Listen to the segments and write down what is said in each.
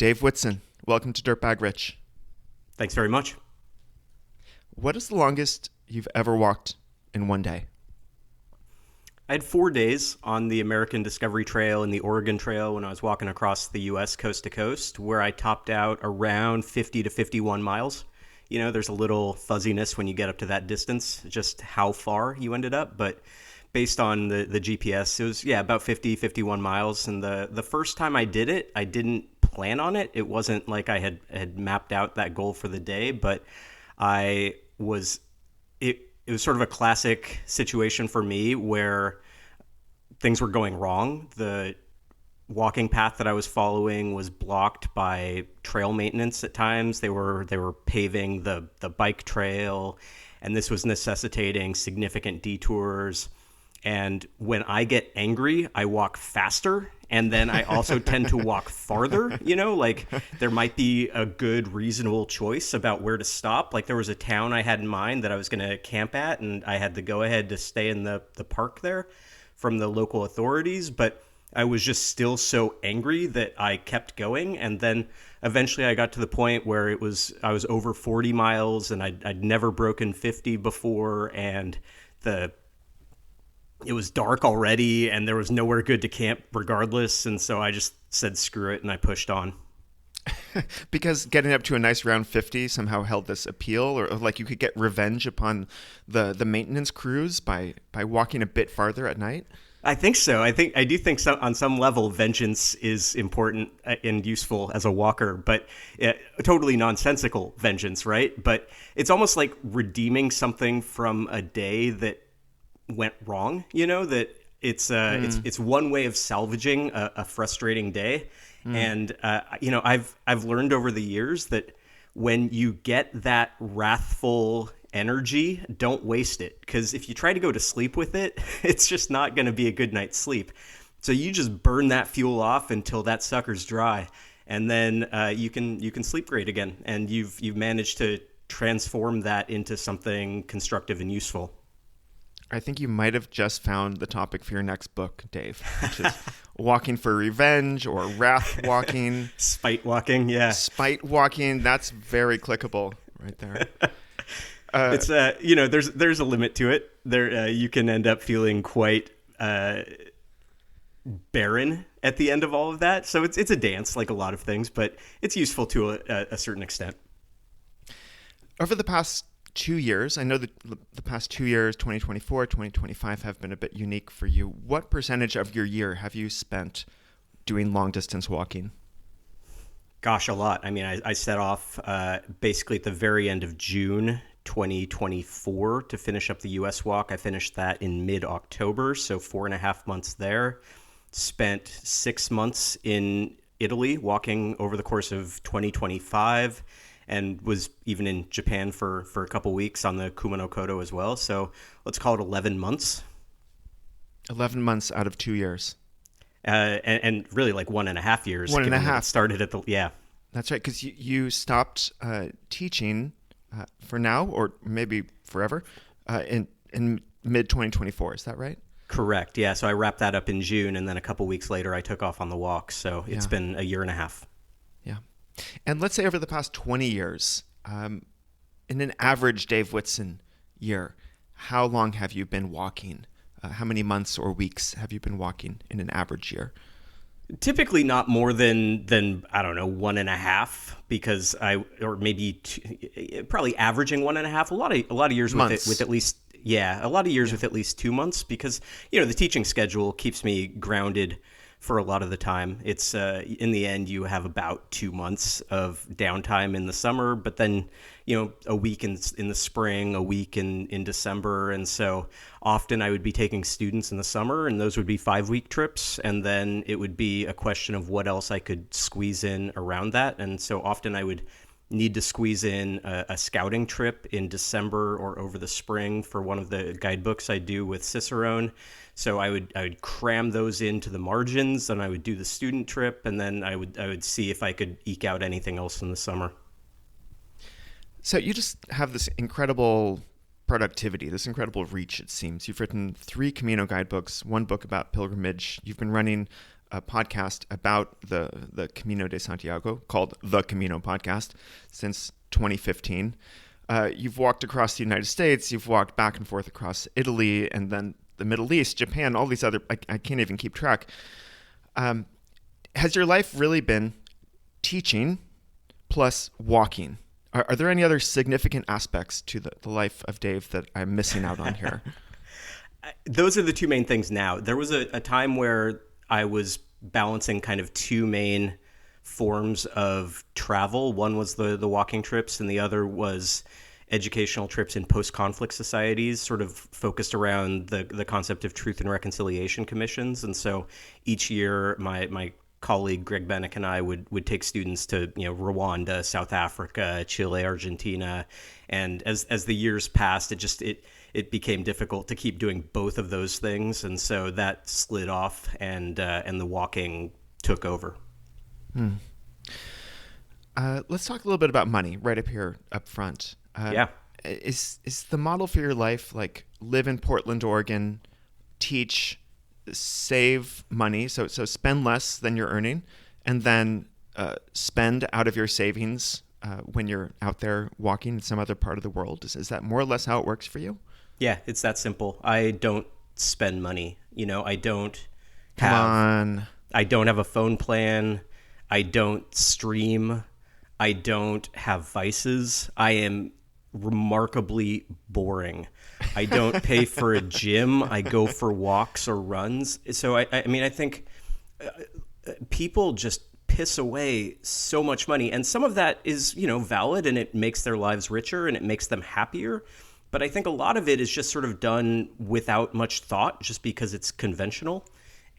Dave Whitson. Welcome to Dirtbag Rich. Thanks very much. What is the longest you've ever walked in one day? I had 4 days on the American Discovery Trail and the Oregon Trail when I was walking across the U.S. coast to coast, where I topped out around 50 to 51 miles. You know, there's a little fuzziness when you get up to that distance, just how far you ended up. But based on the GPS, it was, about 50, 51 miles. And the first time I did it, I didn't plan on it. It wasn't like I had mapped out that goal for the day, but it was sort of a classic situation for me where things were going wrong. The walking path that I was following was blocked by trail maintenance at times. They were paving the bike trail, and this was necessitating significant detours. And when I get angry, I walk faster, and then I also tend to walk farther. You know, like there might be a good, reasonable choice about where to stop. Like there was a town I had in mind that I was going to camp at, and I had the go-ahead to stay in the park there from the local authorities, but I was just still so angry that I kept going. And then eventually I got to the point where I was over 40 miles, and I'd never broken 50 before, and it was dark already, and there was nowhere good to camp regardless. And so I just said, screw it. And I pushed on. Because getting up to a nice round 50 somehow held this appeal, or like you could get revenge upon the maintenance crews by walking a bit farther at night? I think so. I do think so, on some level, vengeance is important and useful as a walker, but totally nonsensical vengeance, right? But it's almost like redeeming something from a day that went wrong, you know, that it's one way of salvaging a frustrating day. And I've learned over the years that when you get that wrathful energy, don't waste it, because if you try to go to sleep with it, it's just not going to be a good night's sleep. So you just burn that fuel off until that sucker's dry, and then you can sleep great again, and you've managed to transform that into something constructive and useful. I think you might have just found the topic for your next book, Dave, which is walking for revenge or wrath walking. Spite walking, yeah. Spite walking, that's very clickable right there. It's there's a limit to it. There you can end up feeling quite barren at the end of all of that. So it's a dance, like a lot of things, but it's useful to a certain extent. Over the past 2 years, I know that the past 2 years, 2024, 2025, have been a bit unique for you. What percentage of your year have you spent doing long distance walking? Gosh, a lot. I mean, I set off basically at the very end of June 2024 to finish up the U.S. walk. I finished that in mid-October, so 4.5 months there. Spent 6 months in Italy walking over the course of 2025, and was even in Japan for a couple weeks on the Kumano Kodo as well. So let's call it 11 months. 11 months out of 2 years. And really like 1.5 years. 1.5. Started at Yeah. That's right, because you stopped teaching for now, or maybe forever, in mid-2024. Is that right? Correct, yeah. So I wrapped that up in June, and then a couple weeks later I took off on the walk. So it's been a year and a half. Yeah. And let's say over the past 20 years, in an average Dave Whitson year, how long have you been walking? How many months or weeks have you been walking in an average year? Typically not more than I don't know, 1.5, because probably averaging 1.5. A lot of years months. with at least a lot of years with at least 2 months, because the teaching schedule keeps me grounded for a lot of the time. It's in the end you have about 2 months of downtime in the summer, but then a week in the spring, a week in December. And so often I would be taking students in the summer, and those would be 5-week trips, and then it would be a question of what else I could squeeze in around that. And so often I would need to squeeze in a scouting trip in December or over the spring for one of the guidebooks I do with Cicerone. So I would cram those into the margins, and I would do the student trip, and then I would see if I could eke out anything else in the summer. So you just have this incredible productivity, this incredible reach, it seems. You've written 3 Camino guidebooks, 1 book about pilgrimage. You've been running a podcast about the Camino de Santiago called The Camino Podcast since 2015. You've walked across the United States, you've walked back and forth across Italy, and then the Middle East, Japan, all these other, I can't even keep track. Has your life really been teaching plus walking? Are there any other significant aspects to the life of Dave that I'm missing out on here? Those are the two main things now. There was a time where I was balancing kind of two main forms of travel. One was the walking trips, and the other was educational trips in post-conflict societies, sort of focused around the concept of truth and reconciliation commissions. And so each year, my colleague Greg Bennick and I would take students to Rwanda, South Africa, Chile, Argentina, and as the years passed, it became difficult to keep doing both of those things, and so that slid off, and the walking took over. Let's talk a little bit about money right up here up front. Yeah. Is the model for your life like live in Portland, Oregon, teach, save money, so spend less than you're earning, and then spend out of your savings when you're out there walking in some other part of the world? Is that more or less how it works for you? Yeah, it's that simple. I don't spend money. I don't I don't have a phone plan. I don't stream. I don't have vices. I am remarkably boring. I don't pay for a gym. I go for walks or runs. So I mean, I think people just piss away so much money, and some of that is valid, and it makes their lives richer and it makes them happier. But I think a lot of it is just sort of done without much thought, just because it's conventional.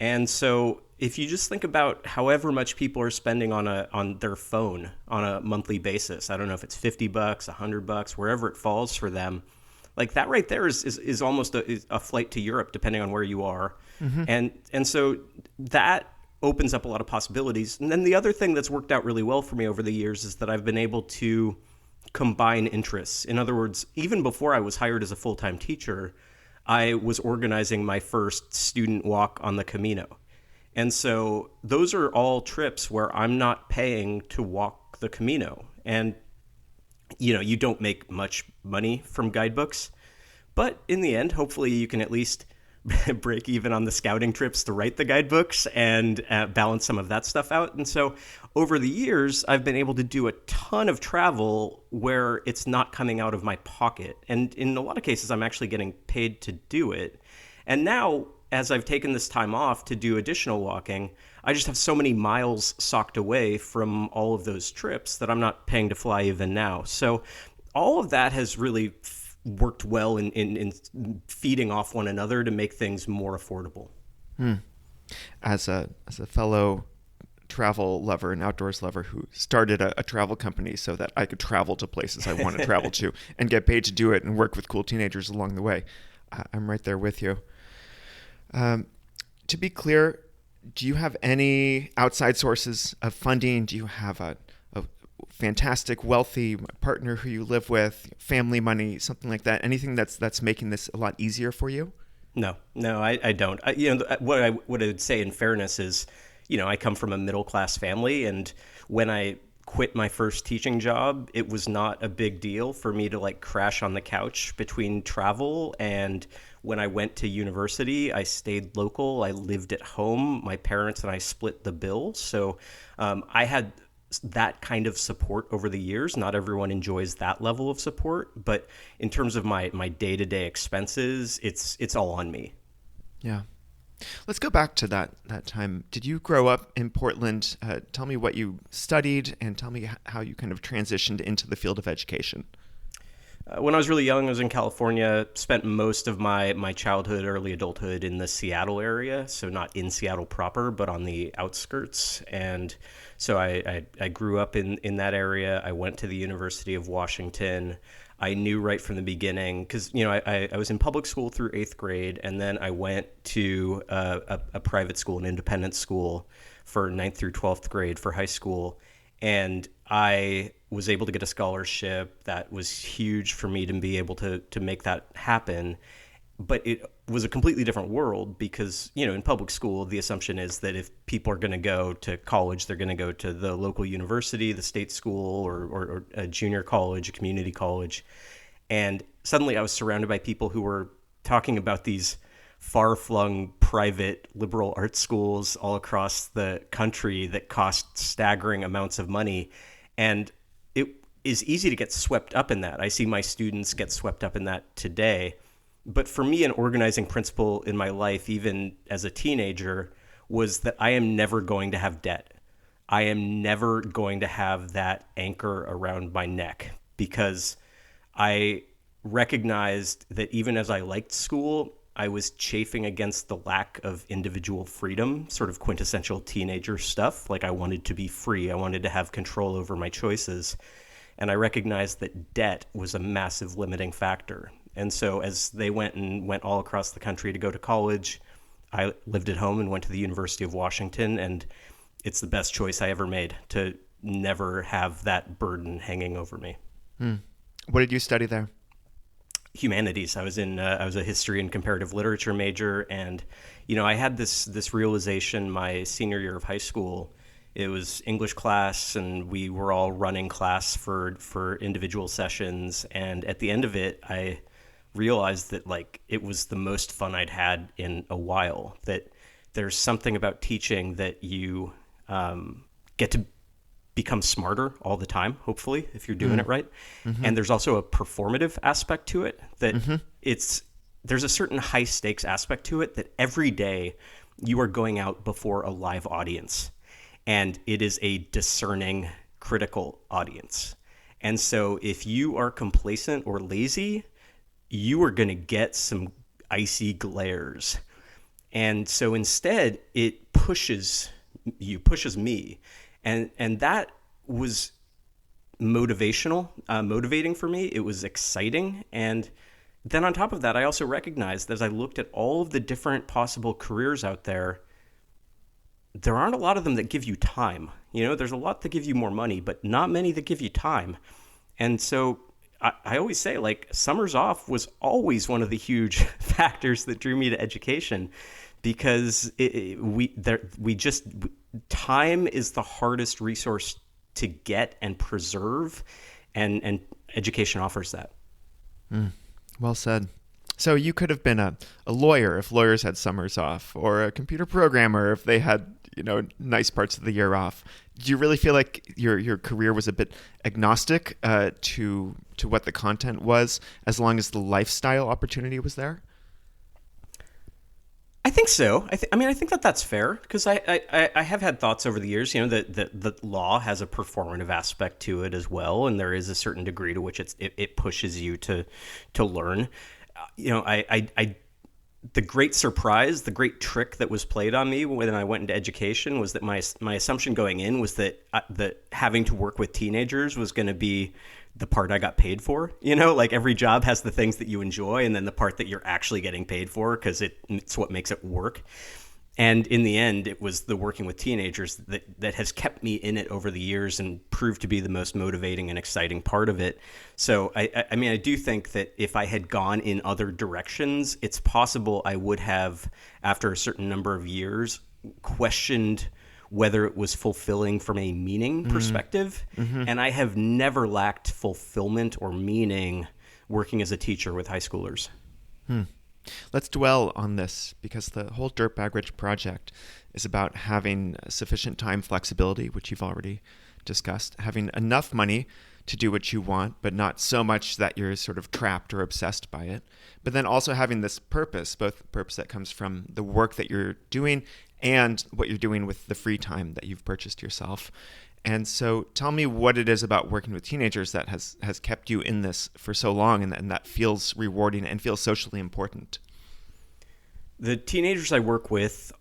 And so if you just think about however much people are spending on their phone on a monthly basis, I don't know if it's $50, $100, wherever it falls for them, like that right there is almost a flight to Europe, depending on where you are. Mm-hmm. And so that opens up a lot of possibilities. And then the other thing that's worked out really well for me over the years is that I've been able to combine interests. In other words, even before I was hired as a full-time teacher, I was organizing my first student walk on the Camino. And so those are all trips where I'm not paying to walk the Camino. And, you don't make much money from guidebooks. But in the end, hopefully you can at least break even on the scouting trips to write the guidebooks and balance some of that stuff out. And so over the years, I've been able to do a ton of travel where it's not coming out of my pocket. And in a lot of cases, I'm actually getting paid to do it. And now, as I've taken this time off to do additional walking, I just have so many miles socked away from all of those trips that I'm not paying to fly even now. So all of that has really worked well in feeding off one another to make things more affordable. As a fellow travel lover and outdoors lover who started a travel company so that I could travel to places I want to travel to and get paid to do it and work with cool teenagers along the way, I'm right there with you. To be clear, do you have any outside sources of funding? Do you have a fantastic, wealthy partner who you live with, family money, something like that? Anything that's making this a lot easier for you? No, I don't. What I would say in fairness is, I come from a middle-class family, and when I quit my first teaching job, it was not a big deal for me to crash on the couch between travel. And when I went to university, I stayed local. I lived at home. My parents and I split the bill. So I had that kind of support over the years. Not everyone enjoys that level of support, but in terms of my day-to-day expenses, it's all on me. Yeah. Let's go back to that time. Did you grow up in Portland? Tell me what you studied and tell me how you kind of transitioned into the field of education. When I was really young, I was in California, spent most of my childhood, early adulthood in the Seattle area. So not in Seattle proper, but on the outskirts. And so I grew up in that area. I went to the University of Washington. I knew right from the beginning because, I was in public school through 8th grade, and then I went to a private school, an independent school for 9th through 12th grade for high school. And I was able to get a scholarship that was huge for me to be able to make that happen. but it was a completely different world because, in public school, the assumption is that if people are going to go to college, they're going to go to the local university, the state school, or a junior college, a community college. And suddenly I was surrounded by people who were talking about these far-flung private liberal arts schools all across the country that cost staggering amounts of money. And it is easy to get swept up in that. I see my students get swept up in that today. But for me, an organizing principle in my life, even as a teenager, was that I am never going to have debt. I am never going to have that anchor around my neck, because I recognized that even as I liked school, I was chafing against the lack of individual freedom, sort of quintessential teenager stuff. Like, I wanted to be free. I wanted to have control over my choices. And I recognized that debt was a massive limiting factor. And so as they went all across the country to go to college, I lived at home and went to the University of Washington. And it's the best choice I ever made, to never have that burden hanging over me. What did you study there? Humanities. I was a history and comparative literature major, and I had this realization my senior year of high school. It was English class, and we were all running class for individual sessions. And at the end of it, I realized that it was the most fun I'd had in a while. That there's something about teaching that you get to become smarter all the time, hopefully, if you're doing it right. Mm-hmm. And there's also a performative aspect to it, that there's a certain high stakes aspect to it, that every day you are going out before a live audience, and it is a discerning, critical audience. And so if you are complacent or lazy, you are going to get some icy glares. And so instead, it pushes me. And that was motivating for me. It was exciting. And then on top of that, I also recognized, as I looked at all of the different possible careers out there, there aren't a lot of them that give you time. There's a lot that give you more money, but not many that give you time. And so I always say, summers off was always one of the huge factors that drew me to education, because time is the hardest resource to get and preserve, and education offers that. Well said. So you could have been a lawyer if lawyers had summers off, or a computer programmer if they had nice parts of the year off. Do you really feel like your career was a bit agnostic to what the content was, as long as the lifestyle opportunity was there? I think so. I think that's fair, because I have had thoughts over the years, that law has a performative aspect to it as well, and there is a certain degree to which it pushes you to learn. The great surprise, the great trick that was played on me when I went into education was that my assumption going in was that having to work with teenagers was going to be the part I got paid for. Every job has the things that you enjoy, and then the part that you're actually getting paid for, because it's what makes it work. And in the end, it was the working with teenagers that has kept me in it over the years and proved to be the most motivating and exciting part of it. So, I do think that if I had gone in other directions, it's possible I would have, after a certain number of years, questioned whether it was fulfilling from a meaning perspective. Mm-hmm. And I have never lacked fulfillment or meaning working as a teacher with high schoolers. Let's dwell on this, because the whole Dirtbag Rich project is about having sufficient time flexibility, which you've already discussed, having enough money to do what you want, but not so much that you're sort of trapped or obsessed by it. But then also having this purpose, both the purpose that comes from the work that you're doing and what you're doing with the free time that you've purchased yourself. And so tell me what it is about working with teenagers that has kept you in this for so long, and that feels rewarding and feels socially important. The teenagers I work with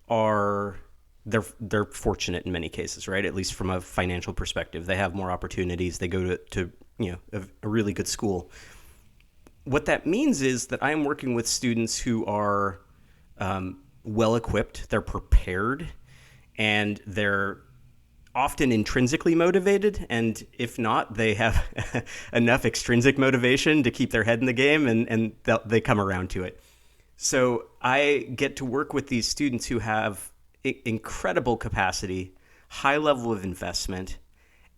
they're fortunate in many cases, right? At least from a financial perspective. They have more opportunities. They go to a really good school. What that means is that I am working with students who are well-equipped, they're prepared, and they're often intrinsically motivated, and if not, they have enough extrinsic motivation to keep their head in the game, and they come around to it. So I get to work with these students who have incredible capacity, high level of investment,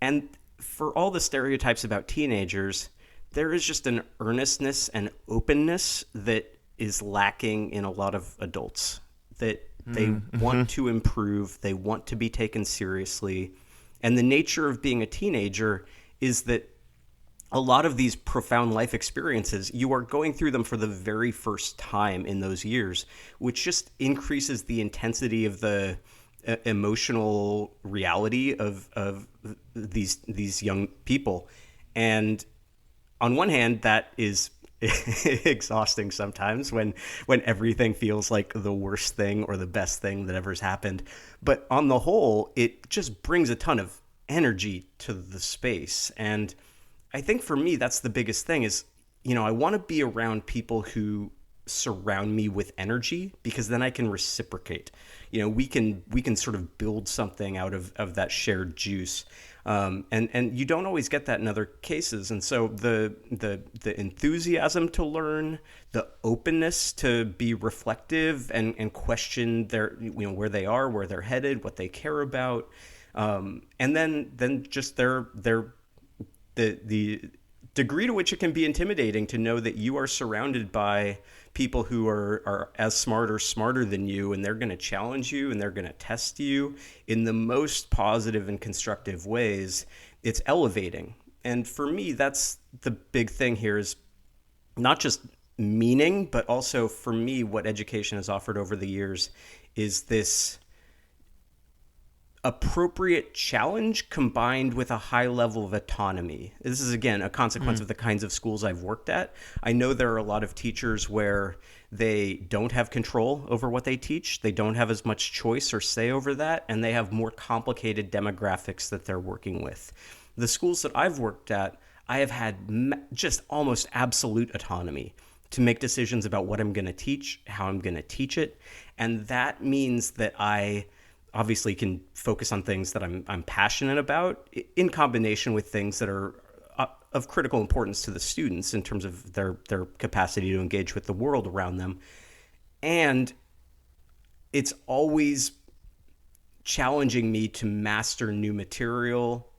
and for all the stereotypes about teenagers, there is just an earnestness and openness that is lacking in a lot of adults. That they Mm-hmm. want to improve, they want to be taken seriously. And the nature of being a teenager is that a lot of these profound life experiences, you are going through them for the very first time in those years, which just increases the intensity of the emotional reality of these young people. And on one hand, that is exhausting sometimes when everything feels like the worst thing or the best thing that ever's happened. But on the whole, it just brings a ton of energy to the space. And I think for me, that's the biggest thing is, I want to be around people who surround me with energy because then I can reciprocate. We can sort of build something out of that shared juice. And you don't always get that in other cases. And so the enthusiasm to learn, the openness to be reflective and question their where they are, where they're headed, what they care about, and then just the degree to which it can be intimidating to know that you are surrounded by people who are as smart or smarter than you, and they're going to challenge you and they're going to test you in the most positive and constructive ways. It's elevating. And for me, that's the big thing here is not just meaning, but also for me, what education has offered over the years is this appropriate challenge combined with a high level of autonomy. This is, again, a consequence of the kinds of schools I've worked at. I know there are a lot of teachers where they don't have control over what they teach. They don't have as much choice or say over that, and they have more complicated demographics that they're working with. The schools that I've worked at, I have had just almost absolute autonomy to make decisions about what I'm going to teach, how I'm going to teach it. And that means that I obviously can focus on things that I'm passionate about in combination with things that are of critical importance to the students in terms of their capacity to engage with the world around them. And it's always challenging me to master new material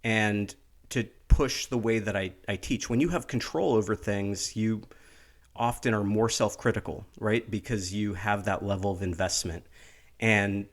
and to push the way that I teach. When you have control over things, you often are more self-critical, right? Because you have that level of investment and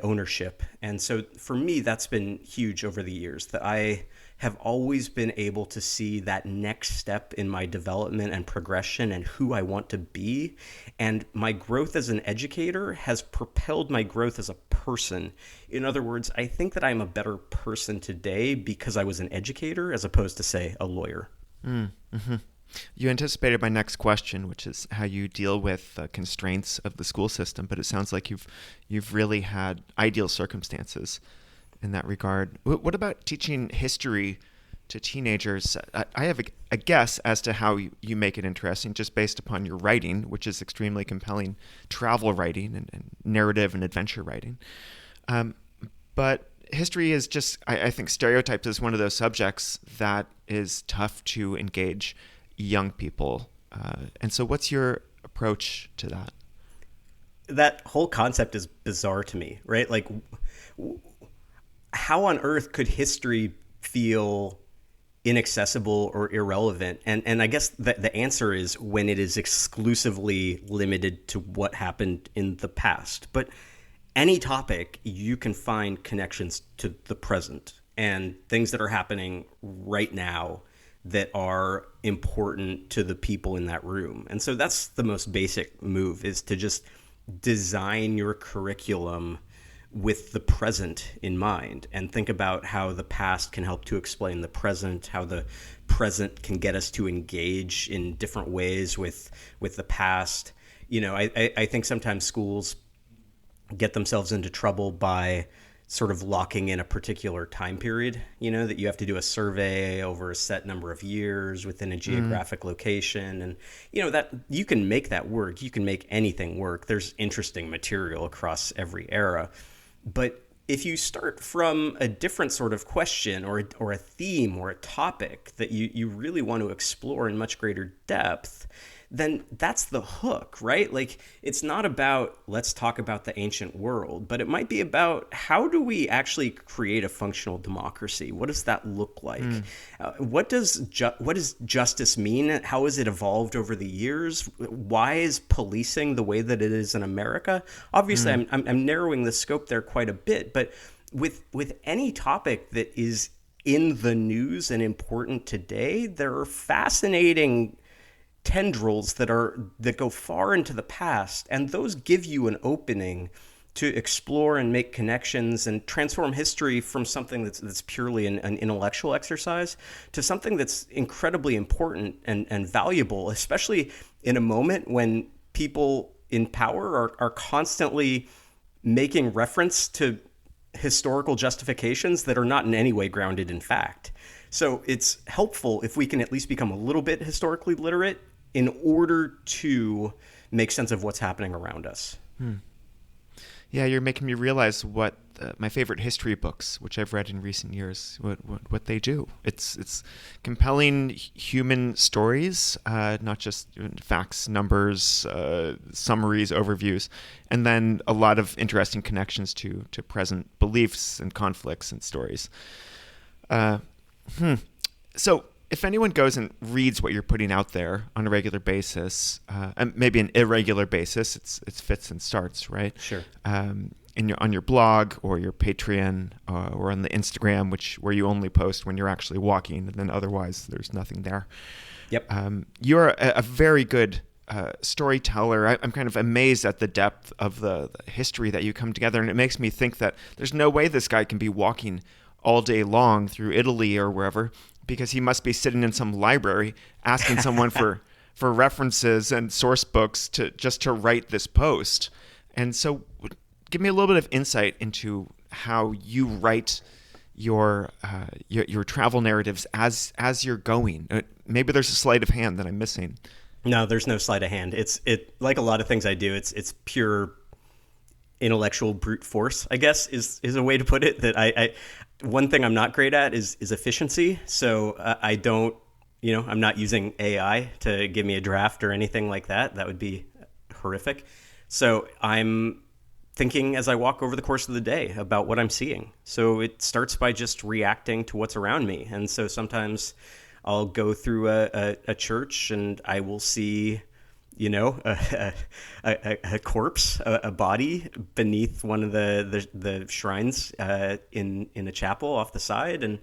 ownership. And so for me, that's been huge over the years, that I have always been able to see that next step in my development and progression and who I want to be. And my growth as an educator has propelled my growth as a person. In other words, I think that I'm a better person today because I was an educator as opposed to, say, a lawyer. Mm-hmm. You anticipated my next question, which is how you deal with the constraints of the school system. But it sounds like you've really had ideal circumstances in that regard. What about teaching history to teenagers? I have a guess as to how you make it interesting, just based upon your writing, which is extremely compelling, travel writing and narrative and adventure writing. Um, but history is just, I think stereotypes is one of those subjects that is tough to engage young people. And so what's your approach to that? That whole concept is bizarre to me, right? Like, how on earth could history feel inaccessible or irrelevant? And I guess the answer is when it is exclusively limited to what happened in the past. But any topic, you can find connections to the present and things that are happening right now that are important to the people in that room. And so that's the most basic move, is to just design your curriculum with the present in mind and think about how the past can help to explain the present, how the present can get us to engage in different ways with the past. I think sometimes schools get themselves into trouble by sort of locking in a particular time period, that you have to do a survey over a set number of years within a geographic location. And, that you can make that work. You can make anything work. There's interesting material across every era. But if you start from a different sort of question or a theme or a topic that you really want to explore in much greater depth, then that's the hook, right? Like, it's not about let's talk about the ancient world, but it might be about how do we actually create a functional democracy? What does that look like? What does justice mean? How has it evolved over the years? Why is policing the way that it is in America? Obviously, I'm narrowing the scope there quite a bit, but with any topic that is in the news and important today, there are fascinating tendrils that go far into the past, and those give you an opening to explore and make connections and transform history from something that's purely an intellectual exercise to something that's incredibly important and valuable, especially in a moment when people in power are constantly making reference to historical justifications that are not in any way grounded in fact. So it's helpful if we can at least become a little bit historically literate in order to make sense of what's happening around us. Yeah, you're making me realize what my favorite history books, which I've read in recent years, what they do. It's compelling human stories, not just facts, numbers, summaries, overviews, and then a lot of interesting connections to present beliefs and conflicts and stories. So if anyone goes and reads what you're putting out there on a regular basis, and maybe an irregular basis, it's fits and starts, right? Sure. On your blog or your Patreon or on the Instagram, where you only post when you're actually walking, and then otherwise there's nothing there. Yep. You're a very good storyteller. I'm kind of amazed at the depth of the history that you come together, and it makes me think that there's no way this guy can be walking all day long through Italy or wherever, because he must be sitting in some library asking someone for references and source books to write this post. And so give me a little bit of insight into how you write your travel narratives as you're going. Maybe there's a sleight of hand that I'm missing. No, there's no sleight of hand. It like a lot of things I do, it's pure intellectual brute force, I guess, is a way to put it. That I one thing I'm not great at is efficiency. So I don't, I'm not using AI to give me a draft or anything like that. That would be horrific. So I'm thinking as I walk over the course of the day about what I'm seeing. So it starts by just reacting to what's around me. And so sometimes I'll go through a church and I will see, a corpse, a body beneath one of the shrines in a chapel off the side, and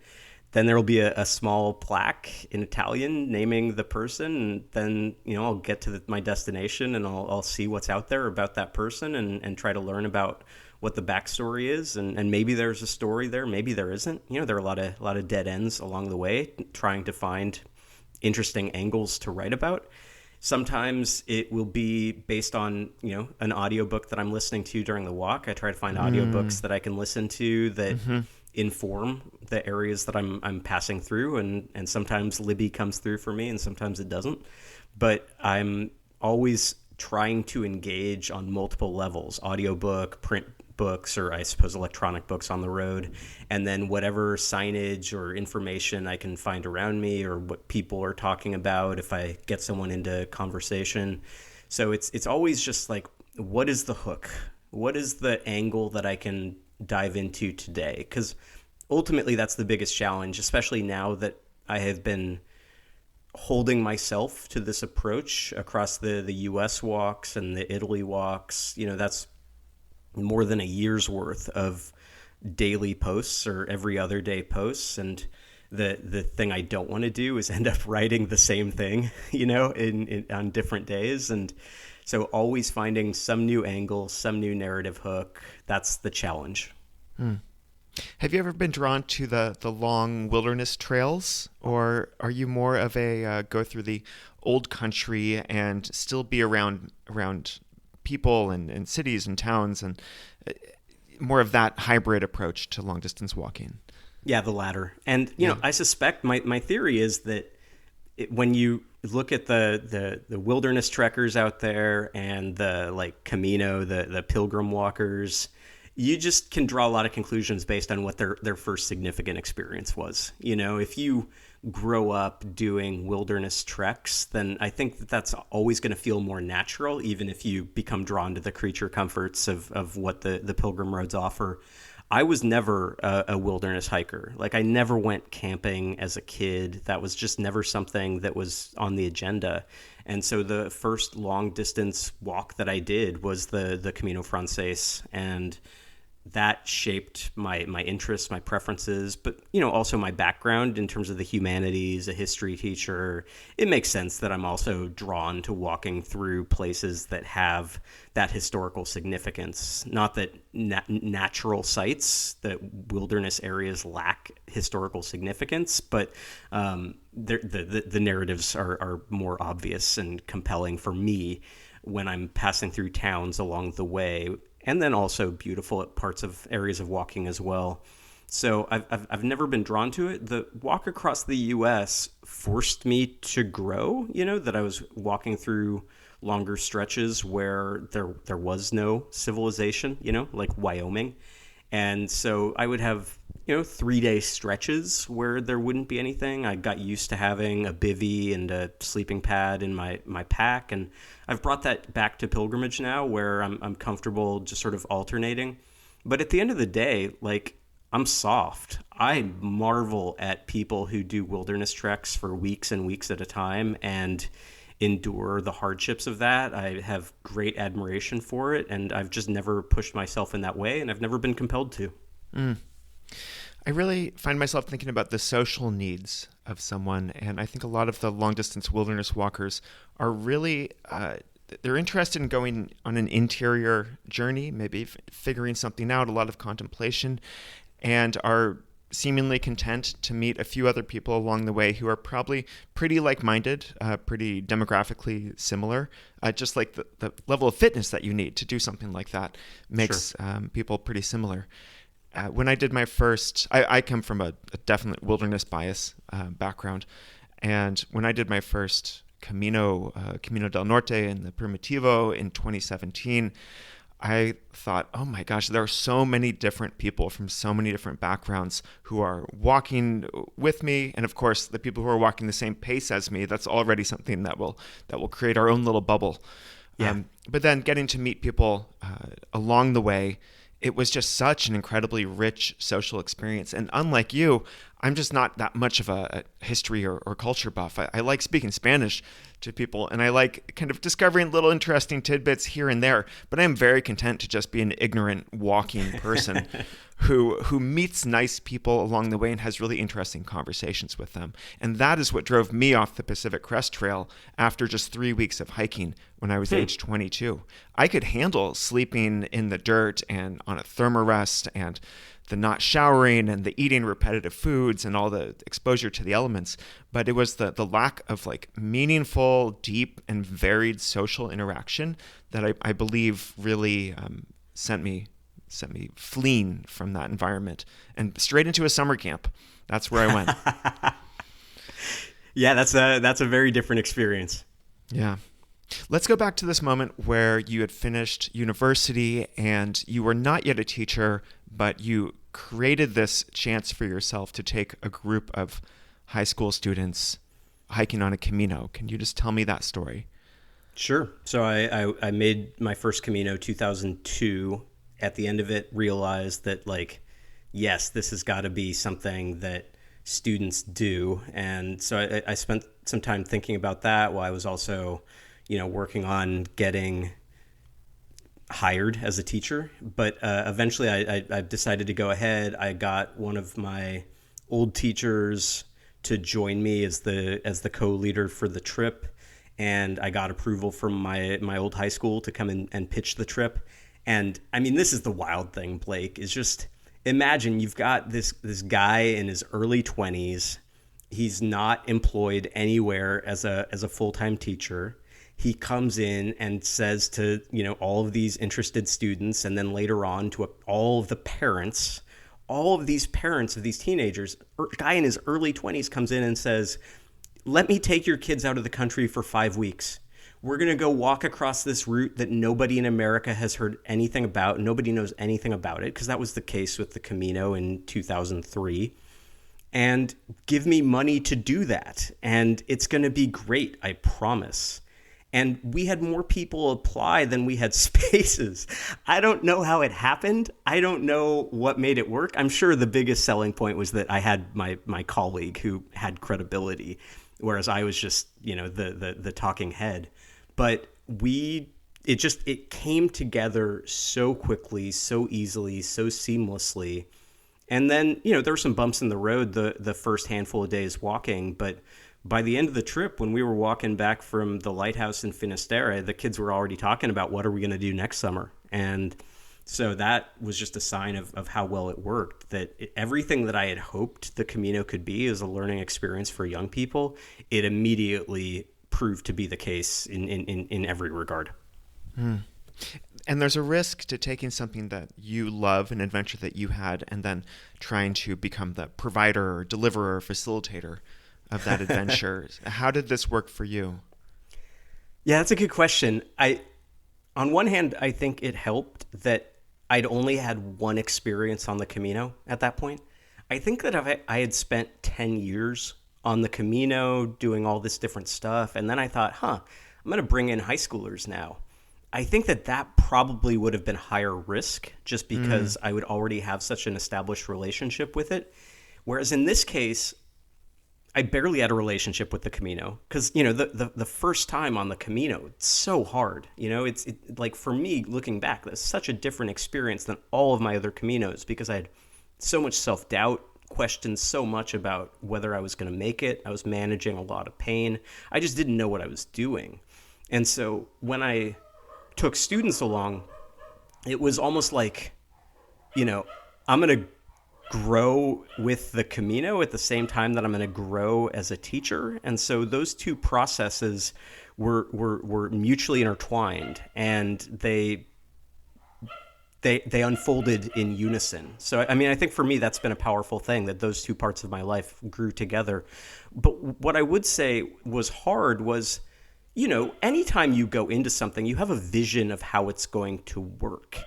then there will be a small plaque in Italian naming the person, and then I'll get to my destination and I'll see what's out there about that person and try to learn about what the backstory is, and maybe there's a story there, maybe there isn't. There are a lot of dead ends along the way, trying to find interesting angles to write about. Sometimes it will be based on, an audiobook that I'm listening to during the walk. I try to find audiobooks that I can listen to that inform the areas that I'm passing through. And sometimes Libby comes through for me and sometimes it doesn't. But I'm always trying to engage on multiple levels: audiobook, print books, or I suppose electronic books on the road, and then whatever signage or information I can find around me or what people are talking about if I get someone into conversation. So it's always just like, what is the hook? What is the angle that I can dive into today? Because ultimately that's the biggest challenge, especially now that I have been holding myself to this approach across the US walks and the Italy walks. That's more than a year's worth of daily posts or every other day posts. And the thing I don't want to do is end up writing the same thing, on different days. And so always finding some new angle, some new narrative hook. That's the challenge. Have you ever been drawn to the long wilderness trails, or are you more of a go through the old country and still be around people and cities and towns, and more of that hybrid approach to long distance walking? Yeah, the latter. And I suspect my theory is that when you look at the wilderness trekkers out there and the Camino, the pilgrim walkers, you just can draw a lot of conclusions based on what their first significant experience was. If you grow up doing wilderness treks, then I think that that's always going to feel more natural, even if you become drawn to the creature comforts of what the pilgrim roads offer. I was never a wilderness hiker. Like, I never went camping as a kid. That was just never something that was on the agenda. And so the first long distance walk that I did was the Camino Frances, and that shaped my interests, my preferences, but also my background in terms of the humanities, a history teacher. It makes sense that I'm also drawn to walking through places that have that historical significance. Not that natural sites, that wilderness areas lack historical significance, but the narratives are more obvious and compelling for me when I'm passing through towns along the way, and then also beautiful parts of areas of walking as well. So I've never been drawn to it. The walk across the U.S. forced me to grow, that I was walking through longer stretches where there was no civilization, like Wyoming. And so I would have, 3-day stretches where there wouldn't be anything. I got used to having a bivvy and a sleeping pad in my pack. And I've brought that back to pilgrimage now, where I'm comfortable just sort of alternating. But at the end of the day, like, I'm soft. I marvel at people who do wilderness treks for weeks and weeks at a time and endure the hardships of that. I have great admiration for it, and I've just never pushed myself in that way, and I've never been compelled to. I really find myself thinking about the social needs of someone, and I think a lot of the long-distance wilderness walkers are really they're interested in going on an interior journey, maybe figuring something out, a lot of contemplation, and are seemingly content to meet a few other people along the way who are probably pretty like-minded, pretty demographically similar. Just like the level of fitness that you need to do something like that makes people pretty similar. When I did my first, I come from a definite wilderness bias background, and when I did my first Camino del Norte and the Primitivo in 2017, I thought, oh my gosh, there are so many different people from so many different backgrounds who are walking with me. And of course, the people who are walking the same pace as me, that's already something that will create our own little bubble. Yeah. But then getting to meet people along the way, it was just such an incredibly rich social experience. And unlike you, I'm just not that much of a history or culture buff. I like speaking Spanish to people, and I like kind of discovering little interesting tidbits here and there, but I'm very content to just be an ignorant walking person who meets nice people along the way and has really interesting conversations with them. And that is what drove me off the Pacific Crest Trail after just 3 weeks of hiking when I was age 22. I could handle sleeping in the dirt and on a thermarest and the not showering and the eating repetitive foods and all the exposure to the elements. But it was the lack of like meaningful, deep, and varied social interaction that I believe really sent me fleeing from that environment and straight into a summer camp. That's where I went. Yeah, that's a very different experience. Yeah. Let's go back to this moment where you had finished university and you were not yet a teacher, but you created this chance for yourself to take a group of high school students hiking on a Camino. Can you just tell me that story? Sure. So I made my first Camino 2002. At the end of it, realized that, like, yes, this has got to be something that students do. And so I spent some time thinking about that while I was also, working on getting hired as a teacher. But eventually I decided to go ahead. I got one of my old teachers to join me as the co-leader for the trip. And I got approval from my old high school to come in and pitch the trip. And I mean, this is the wild thing, Blake, is just imagine you've got this guy in his early 20s. He's not employed anywhere as a full-time teacher. He comes in and says to, all of these interested students, and then later on to all of the parents, all of these parents of these teenagers, a guy in his early 20s comes in and says, let me take your kids out of the country for 5 weeks. we're going to go walk across this route that nobody in America has heard anything about. Nobody knows anything about it, because that was the case with the Camino in 2003. And give me money to do that. And it's going to be great, I promise. And we had more people apply than we had spaces. I don't know how it happened. I don't know what made it work. I'm sure the biggest selling point was that I had my colleague who had credibility, whereas I was just, the talking head. But it came together so quickly, so easily, so seamlessly. And then, there were some bumps in the road the first handful of days walking, but by the end of the trip, when we were walking back from the lighthouse in Finisterre, the kids were already talking about what are we going to do next summer. And so that was just a sign of how well it worked, that everything that I had hoped the Camino could be as a learning experience for young people, it immediately proved to be the case in every regard. And there's a risk to taking something that you love, an adventure that you had, and then trying to become the provider or deliverer or facilitator of that adventure. How did this work for you? Yeah, that's a good question. On one hand, I think it helped that I'd only had one experience on the Camino at that point. I think that if I had spent 10 years on the Camino doing all this different stuff, and then I thought, I'm going to bring in high schoolers now. I think that probably would have been higher risk, just because I would already have such an established relationship with it. Whereas in this case, I barely had a relationship with the Camino, because, the first time on the Camino, it's so hard. It's like, for me, looking back, that's such a different experience than all of my other Caminos, because I had so much self-doubt, questioned so much about whether I was going to make it. I was managing a lot of pain. I just didn't know what I was doing. And so when I took students along, it was almost like, I'm going to grow with the Camino at the same time that I'm going to grow as a teacher. And so those two processes were mutually intertwined, and they unfolded in unison. So, I think for me, that's been a powerful thing, that those two parts of my life grew together. But what I would say was hard was, anytime you go into something, you have a vision of how it's going to work.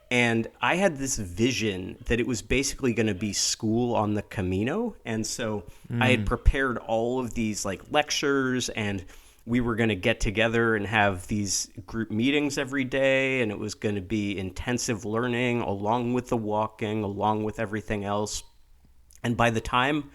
And I had this vision that it was basically going to be school on the Camino. And so I had prepared all of these lectures, and we were going to get together and have these group meetings every day. And it was going to be intensive learning along with the walking, along with everything else. And by the time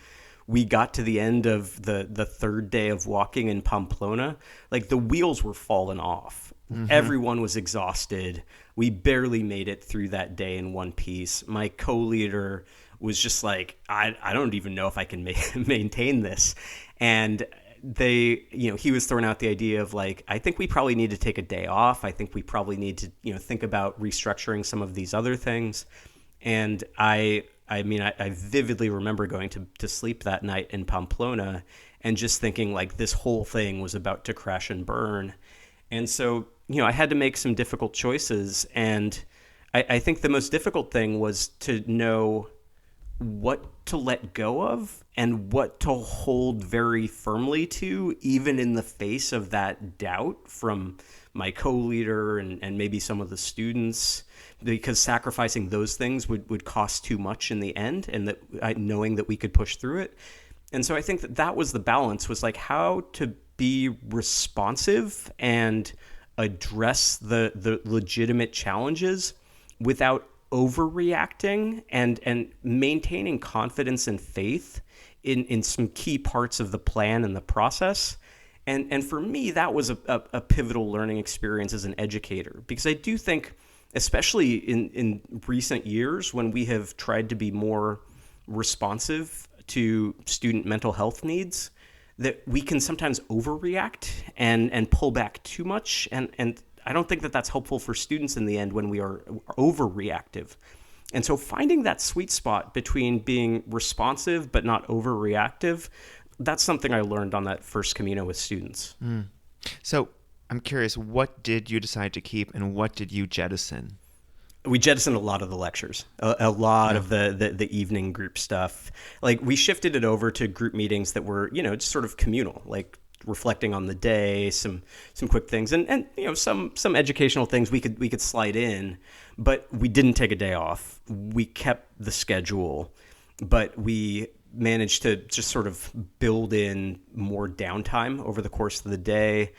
we got to the end of the third day of walking in Pamplona, the wheels were falling off. Mm-hmm. Everyone was exhausted. We barely made it through that day in one piece. My co-leader was just like, I don't even know if I can maintain this. And he was throwing out the idea of I think we probably need to take a day off. I think we probably need to, think about restructuring some of these other things. And I vividly remember going to sleep that night in Pamplona and just thinking this whole thing was about to crash and burn. And so, I had to make some difficult choices. And I think the most difficult thing was to know what to let go of and what to hold very firmly to, even in the face of that doubt from my co-leader and maybe some of the students, because sacrificing those things would cost too much in the end, and that knowing that we could push through it. And so I think that was the balance, was how to be responsive and address the legitimate challenges without overreacting, and maintaining confidence and faith in some key parts of the plan and the process. And for me, that was a pivotal learning experience as an educator, because I do think, especially in recent years, when we have tried to be more responsive to student mental health needs, that we can sometimes overreact and pull back too much. And I don't think that that's helpful for students in the end when we are overreactive. And so finding that sweet spot between being responsive but not overreactive, that's something I learned on that first Camino with students. So I'm curious, what did you decide to keep and what did you jettison? We jettisoned a lot of the lectures, a lot of the evening group stuff. We shifted it over to group meetings that were, just sort of communal, reflecting on the day, some quick things, and some educational things we could slide in, but we didn't take a day off. We kept the schedule, but we managed to just sort of build in more downtime over the course of the day,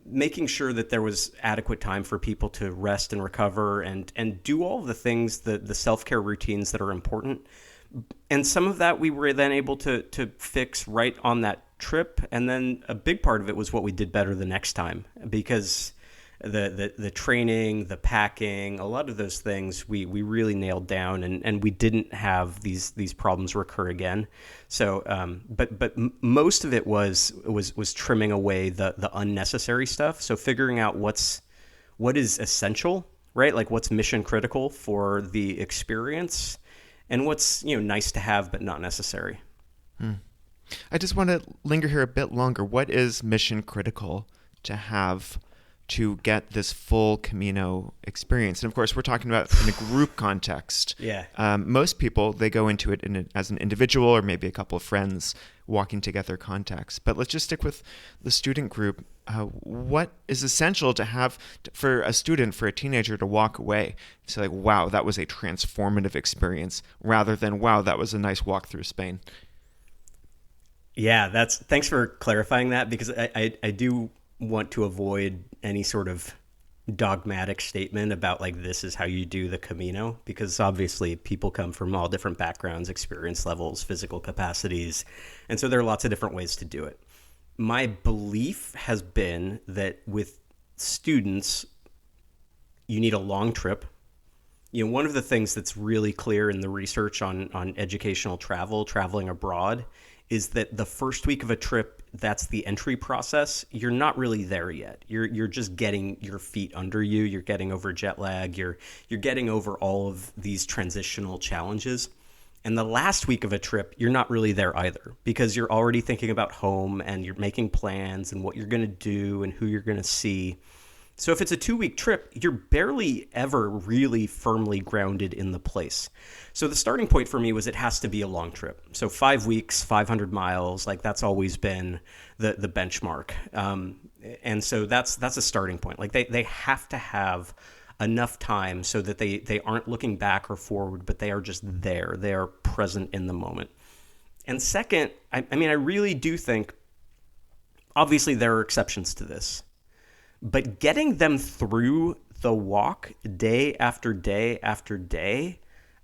making sure that there was adequate time for people to rest and recover and do all of the things, the self-care routines that are important. And some of that we were then able to fix right on that trip. And then a big part of it was what we did better the next time, because the training, the packing, a lot of those things we really nailed down, and we didn't have these problems recur again. So, but most of it was trimming away the unnecessary stuff. So figuring out what is essential, right? Like what's mission critical for the experience, and what's nice to have but not necessary. I just want to linger here a bit longer. What is mission critical to have to get this full Camino experience? And of course, we're talking about in a group context. Yeah. Most people, they go into it as an individual or maybe a couple of friends walking together context. But let's just stick with the student group. What is essential to have for a student, for a teenager to walk away? So like, wow, that was a transformative experience, rather than, wow, that was a nice walk through Spain. Yeah, thanks for clarifying that, because I do want to avoid any sort of dogmatic statement about like this is how you do the Camino, because obviously people come from all different backgrounds, experience levels, physical capacities, and so there are lots of different ways to do it. My belief has been that with students, you need a long trip. One of the things that's really clear in the research on educational traveling abroad, is that the first week of a trip, that's the entry process. You're not really there yet. You're just getting your feet under you. You're getting over jet lag. You're getting over all of these transitional challenges. And the last week of a trip, you're not really there either, because you're already thinking about home and you're making plans and what you're going to do and who you're going to see. So if it's a 2-week trip, you're barely ever really firmly grounded in the place. So the starting point for me was it has to be a long trip. So 5 weeks, 500 miles, like that's always been the benchmark. And so that's a starting point. Like they have to have enough time so that they aren't looking back or forward, but they are just there. They are present in the moment. And second, I really do think, obviously there are exceptions to this, but getting them through the walk day after day after day,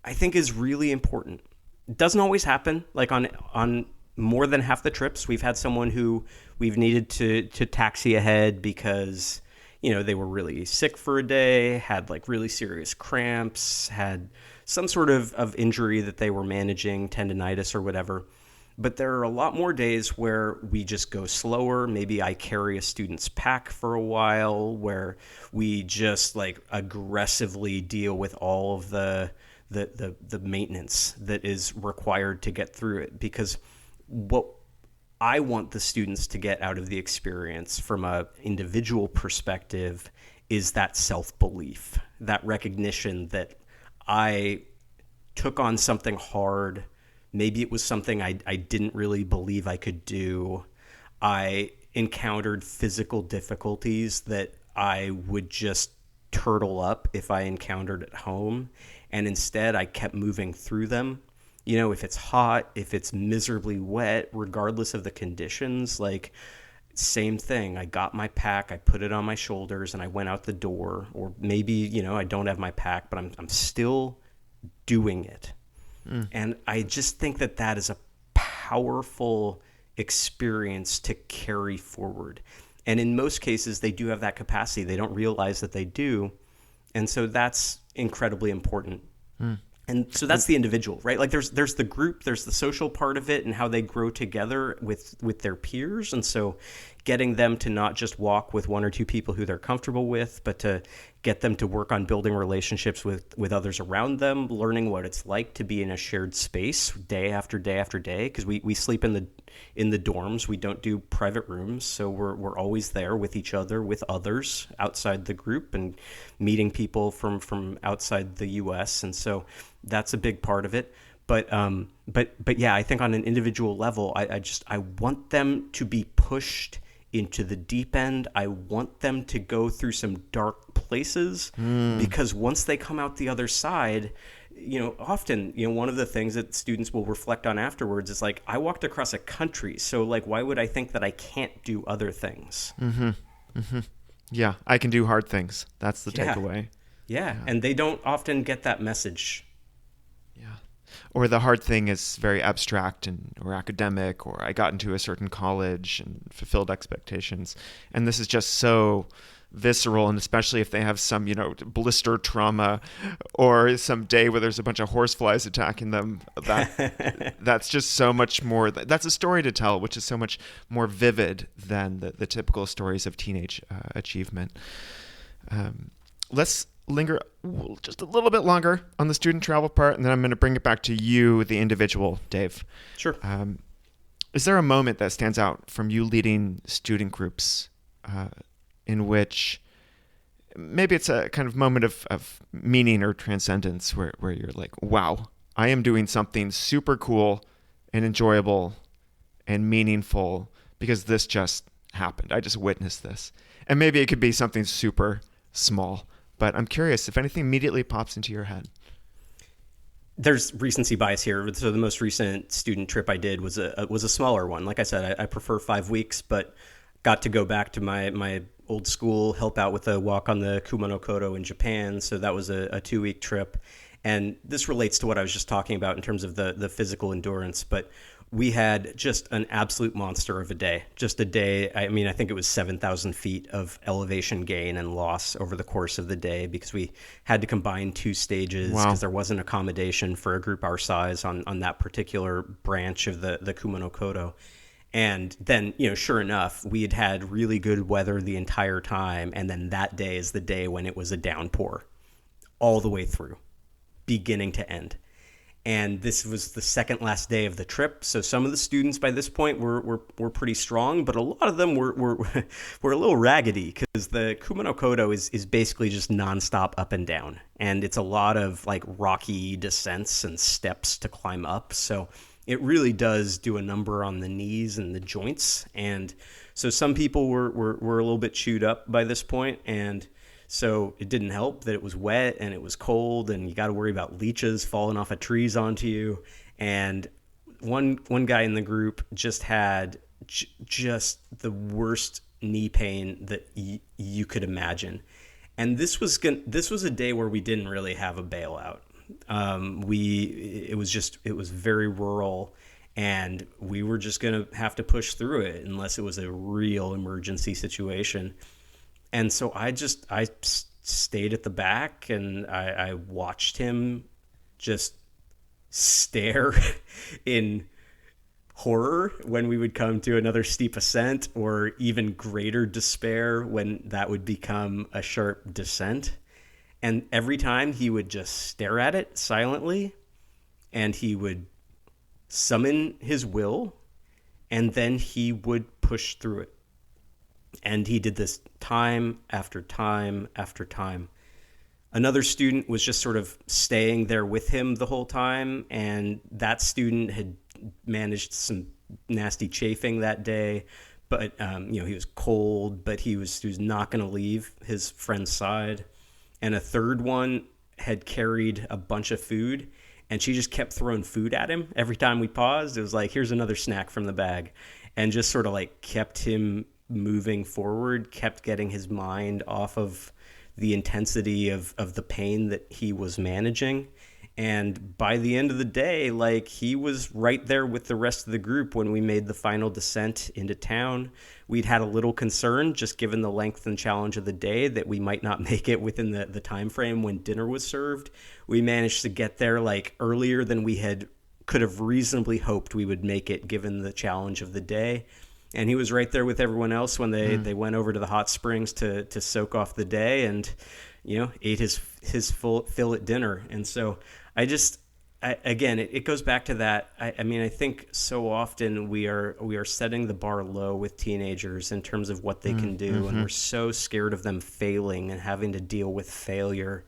I think is really important. It doesn't always happen. Like on more than half the trips, we've had someone who we've needed to taxi ahead because, they were really sick for a day, had like really serious cramps, had some sort of injury that they were managing, tendonitis or whatever. But there are a lot more days where we just go slower. Maybe I carry a student's pack for a while, where we just like aggressively deal with all of the maintenance that is required to get through it. Because what I want the students to get out of the experience from an individual perspective is that self-belief, that recognition that I took on something hard. Maybe it was something I didn't really believe I could do. I encountered physical difficulties that I would just turtle up if I encountered at home. And instead, I kept moving through them. If it's hot, if it's miserably wet, regardless of the conditions, like same thing. I got my pack, I put it on my shoulders, and I went out the door. Or maybe, I don't have my pack, but I'm still doing it. And I just think that is a powerful experience to carry forward. And in most cases, they do have that capacity. They don't realize that they do. And so that's incredibly important. And so that's the individual, right? Like there's the group, there's the social part of it and how they grow together with their peers. And so getting them to not just walk with one or two people who they're comfortable with, but to get them to work on building relationships with others around them, learning what it's like to be in a shared space day after day after day. Because we sleep in the dorms. We don't do private rooms. So we're always there with each other, with others outside the group, and meeting people from outside the US. And so that's a big part of it. But yeah, I think on an individual level, I want them to be pushed into the deep end. I want them to go through some dark places, because once they come out the other side, often, one of the things that students will reflect on afterwards is like, I walked across a country, so like, why would I think that I can't do other things? Yeah, I can do hard things. That's the Yeah. takeaway. Yeah. And they don't often get that message. Yeah. Or the hard thing is very abstract or academic, or I got into a certain college and fulfilled expectations. And this is just so visceral, and especially if they have some, blister trauma or some day where there's a bunch of horseflies attacking them, that's just so much more. That's a story to tell, which is so much more vivid than the typical stories of teenage achievement. Let's linger just a little bit longer on the student travel part, and then I'm going to bring it back to you, the individual, Dave. Sure. Is there a moment that stands out from you leading student groups in which maybe it's a kind of moment of meaning or transcendence where you're like, wow, I am doing something super cool and enjoyable and meaningful because this just happened. I just witnessed this. And maybe it could be something super small, but I'm curious if anything immediately pops into your head. There's recency bias here. So the most recent student trip I did was a smaller one. Like I said, I prefer 5 weeks, but got to go back to my old school, help out with a walk on the Kumano-Kodo in Japan. So that was a 2-week trip. And this relates to what I was just talking about in terms of the physical endurance. But we had just an absolute monster of a day. Just a day. I mean, I think it was 7,000 feet of elevation gain and loss over the course of the day, because we had to combine 2 stages because there wasn't accommodation for a group our size on that particular branch of the Kumano-Kodo. And then, sure enough, we had really good weather the entire time. And then that day is the day when it was a downpour all the way through, beginning to end. And this was the second last day of the trip. So some of the students by this point were pretty strong, but a lot of them were were a little raggedy, because the Kumano-Kodo is basically just nonstop up and down. And it's a lot of like rocky descents and steps to climb up. So it really does do a number on the knees and the joints. And so some people were a little bit chewed up by this point. And so it didn't help that it was wet and it was cold, and you got to worry about leeches falling off of trees onto you. And one guy in the group just had just the worst knee pain that you could imagine. And this was a day where we didn't really have a bailout. It was very rural, and we were just going to have to push through it unless it was a real emergency situation. And so I stayed at the back, and I watched him just stare in horror when we would come to another steep ascent, or even greater despair when that would become a sharp descent. And every time he would just stare at it silently, and he would summon his will, and then he would push through it. And he did this time after time after time. Another student was just sort of staying there with him the whole time, and that student had managed some nasty chafing that day. But he was cold, but he was not going to leave his friend's side. And a third one had carried a bunch of food, and she just kept throwing food at him every time we paused. It was like, here's another snack from the bag, and just sort of like kept him moving forward, kept getting his mind off of the intensity of the pain that he was managing. And by the end of the day, like, he was right there with the rest of the group when we made the final descent into town. We'd had a little concern, just given the length and challenge of the day, that we might not make it within the time frame when dinner was served. We managed to get there like earlier than we could have reasonably hoped we would make it, given the challenge of the day. And he was right there with everyone else when they went over to the hot springs to soak off the day, and ate his full fill at dinner. And so again, it goes back to that. I mean, I think so often we are setting the bar low with teenagers in terms of what they can do, and we're so scared of them failing and having to deal with failure.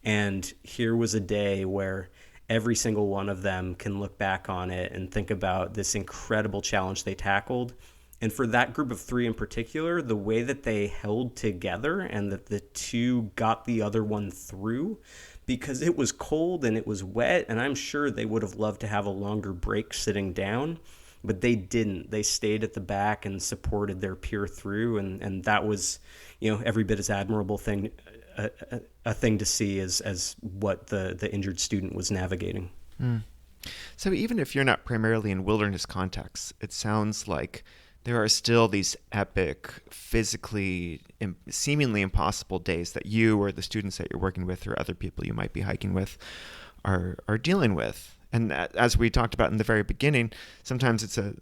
And here was a day where every single one of them can look back on it and think about this incredible challenge they tackled, And for that group of three in particular, the way that they held together and that the two got the other one through, because it was cold and it was wet, and I'm sure they would have loved to have a longer break sitting down, but they didn't. They stayed at the back and supported their peer through, and that was, every bit as admirable thing, a thing to see as what the injured student was navigating. So even if you're not primarily in wilderness contexts, it sounds like there are still these epic, physically, seemingly impossible days that you or the students that you're working with or other people you might be hiking with are dealing with. And as we talked about in the very beginning, sometimes it's a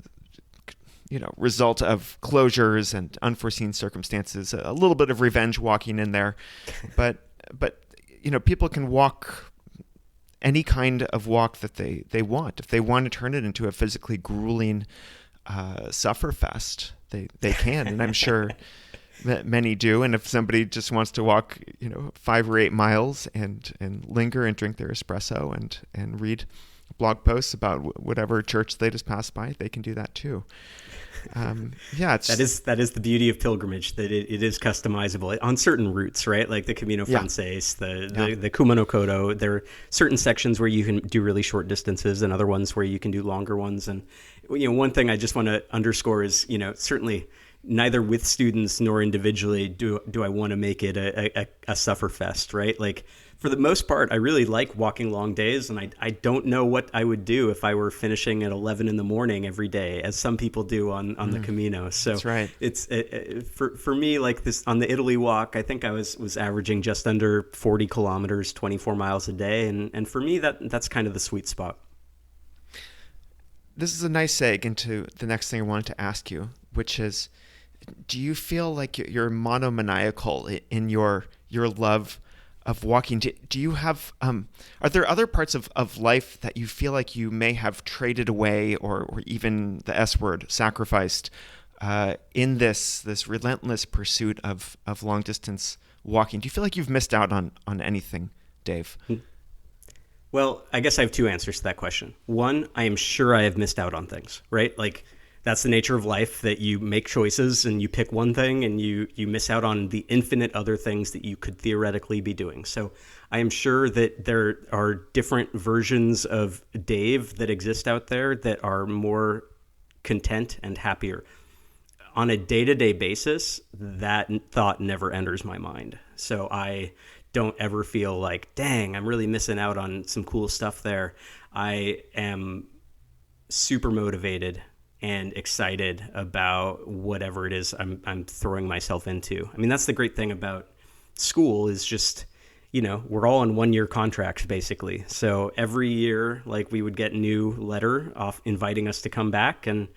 result of closures and unforeseen circumstances, a little bit of revenge walking in there. But people can walk any kind of walk that they want. If they want to turn it into a physically grueling sufferfest, they can, and I'm sure that many do. And if somebody just wants to walk 5 or 8 miles and linger and drink their espresso and read blog posts about whatever church they just passed by, they can do that too. That is the beauty of pilgrimage, that it is customizable on certain routes, right? Like the Camino Frances, the Kumano Kodo. There are certain sections where you can do really short distances and other ones where you can do longer ones. And one thing I just want to underscore is certainly neither with students nor individually do I want to make it a sufferfest, right? Like, for the most part, I really like walking long days, and I don't know what I would do if I were finishing at 11 in the morning every day, as some people do on the Camino. So that's right. It's for me, like this on the Italy walk, I think I was averaging just under 40 kilometers, 24 miles a day, and for me that's kind of the sweet spot. This is a nice seg into the next thing I wanted to ask you, which is, do you feel like you're monomaniacal in your love of walking? Do you have, are there other parts of life that you feel like you may have traded away or even the S word, sacrificed, in this relentless pursuit of long distance walking? Do you feel like you've missed out on anything, Dave? Well, I guess I have two answers to that question. One, I am sure I have missed out on things, right? Like, that's the nature of life, that you make choices and you pick one thing and you miss out on the infinite other things that you could theoretically be doing. So I am sure that there are different versions of Dave that exist out there that are more content and happier. On a day-to-day basis, that thought never enters my mind. So I don't ever feel like, dang, I'm really missing out on some cool stuff there. I am super motivated and excited about whatever it is I'm throwing myself into. I mean, that's the great thing about school is just, we're all on 1-year contracts basically. So every year, like, we would get a new letter off inviting us to come back, and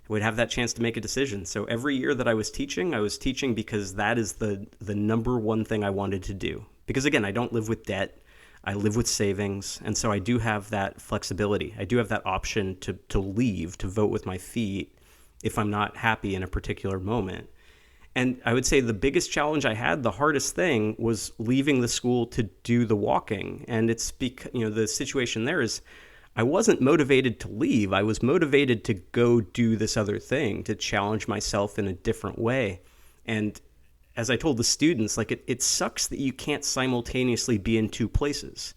we'd have that chance to make a decision. So every year that I was teaching because that is the number one thing I wanted to do. Because again, I don't live with debt. I live with savings, and so I do have that flexibility. I do have that option to leave, to vote with my feet if I'm not happy in a particular moment. And I would say the biggest challenge I had, the hardest thing, was leaving the school to do the walking. And it's because, the situation there is I wasn't motivated to leave. I was motivated to go do this other thing, to challenge myself in a different way. And as I told the students, like, it sucks that you can't simultaneously be in two places,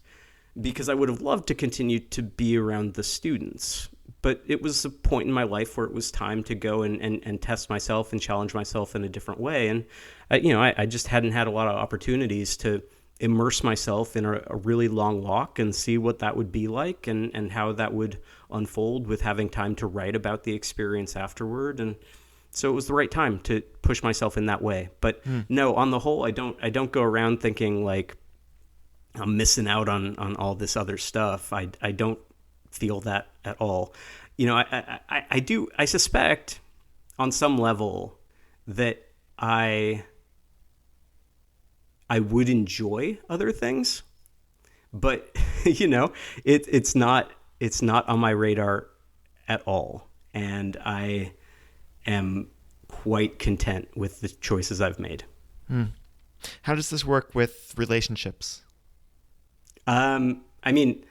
because I would have loved to continue to be around the students. But it was a point in my life where it was time to go and test myself and challenge myself in a different way. And, I just hadn't had a lot of opportunities to immerse myself in a really long walk and see what that would be like and how that would unfold with having time to write about the experience afterward. And so it was the right time to push myself in that way. But no, on the whole, I don't go around thinking like I'm missing out on all this other stuff. I don't feel that at all. I suspect on some level that I would enjoy other things, but it's not on my radar at all. And I am quite content with the choices I've made. How does this work with relationships? I mean,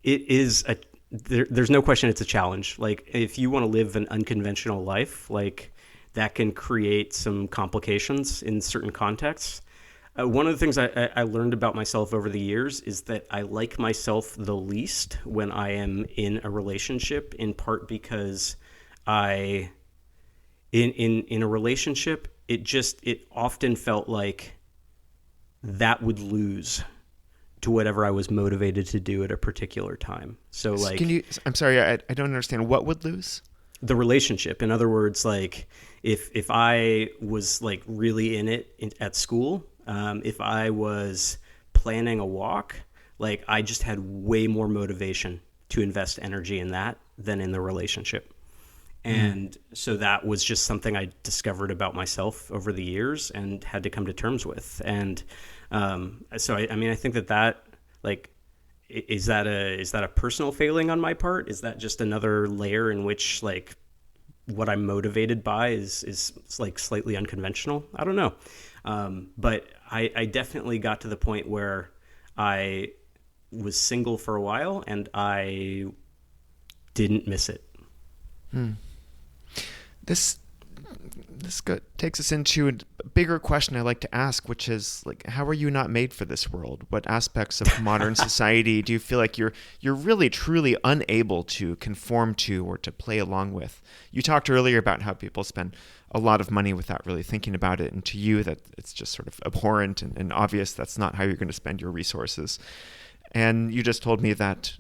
it is there's no question it's a challenge. Like if you want to live an unconventional life, like that can create some complications in certain contexts. One of the things I learned about myself over the years is that I like myself the least when I am in a relationship, in part because I, in a relationship, it often felt like that would lose to whatever I was motivated to do at a particular time. So like, I'm sorry, I don't understand. What would lose? the relationship. In other words, like if I was like really in it at school, if I was planning a walk, like I just had way more motivation to invest energy in that than in the relationship. And so that was just something I discovered about myself over the years and had to come to terms with. And so I mean, I think that like, is that a personal failing on my part? Is that just another layer in which like what I'm motivated by is like slightly unconventional? I don't know. But I definitely got to the point where I was single for a while and I didn't miss it. This takes us into a bigger question I like to ask, which is like, how are you not made for this world? What aspects of modern society do you feel like you're really truly unable to conform to or to play along with? You talked earlier about how people spend a lot of money without really thinking about it, and to you that it's just sort of abhorrent and obvious that's not how you're going to spend your resources. And you just told me that